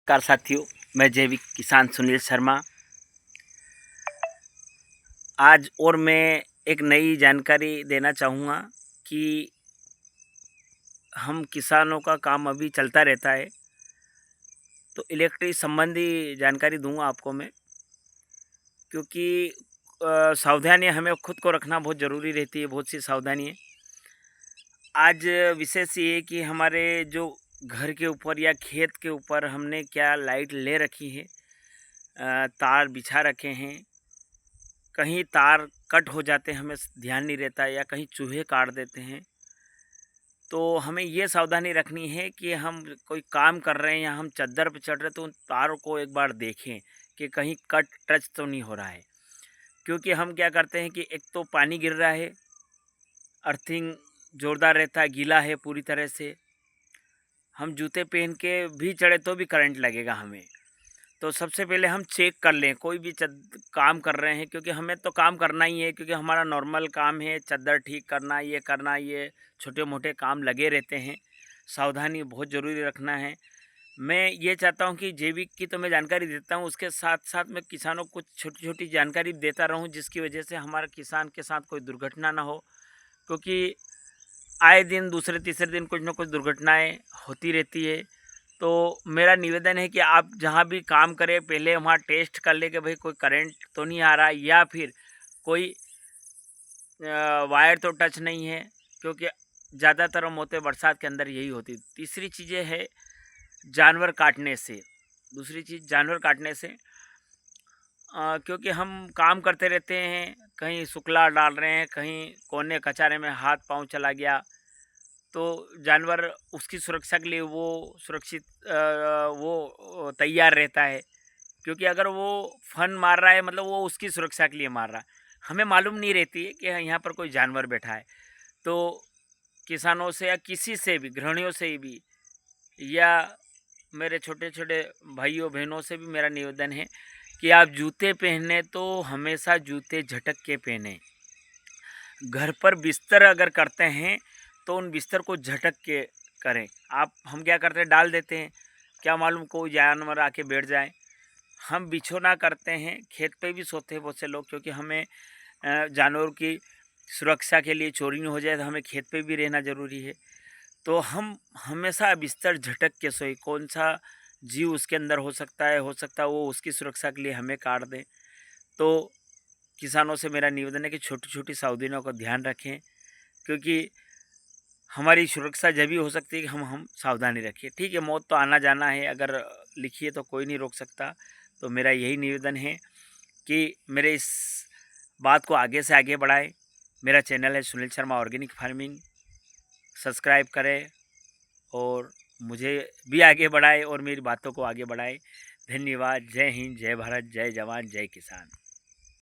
नमस्कार साथियों, मैं जैविक किसान सुनील शर्मा। आज और मैं एक नई जानकारी देना चाहूँगा कि हम किसानों का काम अभी चलता रहता है, तो इलेक्ट्रिक संबंधी जानकारी दूंगा आपको मैं, क्योंकि सावधानियां हमें खुद को रखना बहुत ज़रूरी रहती है। बहुत सी सावधानियाँ आज विशेष ये है कि हमारे जो घर के ऊपर या खेत के ऊपर हमने क्या लाइट ले रखी है, तार बिछा रखे हैं, कहीं तार कट हो जाते हैं, हमें ध्यान नहीं रहता, या कहीं चूहे काट देते हैं। तो हमें ये सावधानी रखनी है कि हम कोई काम कर रहे हैं या हम चद्दर पे चढ़ रहे हैं तो उन तारों को एक बार देखें कि कहीं कट टच तो नहीं हो रहा है। क्योंकि हम क्या करते हैं कि एक तो पानी गिर रहा है, अर्थिंग ज़ोरदार रहता है, गीला है पूरी तरह से, हम जूते पहन के भी चढ़े तो भी करंट लगेगा हमें। तो सबसे पहले हम चेक कर लें कोई भी काम कर रहे हैं, क्योंकि हमें तो काम करना ही है, क्योंकि हमारा नॉर्मल काम है चद्दर ठीक करना, ये छोटे मोटे काम लगे रहते हैं। सावधानी बहुत ज़रूरी रखना है। मैं ये चाहता हूँ कि जैविक की तो मैं जानकारी देता हूँ, उसके साथ साथ मैं किसानों को कुछ छोटी छोटी जानकारी देता रहूँ, जिसकी वजह से हमारे किसान के साथ कोई दुर्घटना ना हो। क्योंकि आए दिन दूसरे तीसरे दिन कुछ ना कुछ दुर्घटनाएँ होती रहती है। तो मेरा निवेदन है कि आप जहाँ भी काम करें पहले वहाँ टेस्ट कर ले कि भाई कोई करंट तो नहीं आ रहा है, या फिर कोई वायर तो टच नहीं है, क्योंकि ज़्यादातर मौतें बरसात के अंदर यही होती। तीसरी चीज़ें है जानवर काटने से। दूसरी चीज़ जानवर काटने से, क्योंकि हम काम करते रहते हैं, कहीं सुखला डाल रहे हैं, कहीं कोने कचारे में हाथ पाँव चला गया, तो जानवर उसकी सुरक्षा के लिए वो सुरक्षित वो तैयार रहता है। क्योंकि अगर वो फन मार रहा है, मतलब वो उसकी सुरक्षा के लिए मार रहा है, हमें मालूम नहीं रहती है कि यहाँ पर कोई जानवर बैठा है। तो किसानों से या किसी से भी, गृहिणियों से भी, या मेरे छोटे छोटे भाइयों बहनों से भी मेरा निवेदन है कि आप जूते पहने तो हमेशा जूते झटक के पहने। घर पर बिस्तर अगर करते हैं तो उन बिस्तर को झटक के करें। हम क्या करते हैं, डाल देते हैं, क्या मालूम कोई जानवर आके बैठ जाए। हम बिछौना करते हैं, खेत पे भी सोते हैं बहुत से लोग, क्योंकि हमें जानवरों की सुरक्षा के लिए चोरी नहीं हो जाए, तो हमें खेत पे भी रहना ज़रूरी है। तो हम हमेशा बिस्तर झटक के सोए। कौन सा जीव उसके अंदर हो सकता है वो उसकी सुरक्षा के लिए हमें काट दें। तो किसानों से मेरा निवेदन है कि छोटी छोटी सावधानियों का ध्यान रखें, क्योंकि हमारी सुरक्षा जब भी हो सकती है कि हम सावधानी रखें। ठीक है, मौत तो आना जाना है, अगर लिखी है तो कोई नहीं रोक सकता। तो मेरा यही निवेदन है कि मेरे इस बात को आगे से आगे बढ़ाएं। मेरा चैनल है Sunil Sharma organic farming, subscribe करें और मुझे भी आगे बढ़ाएं और मेरी बातों को आगे बढ़ाएं। धन्यवाद। जय हिंद, जय भारत, जय जवान, जय किसान।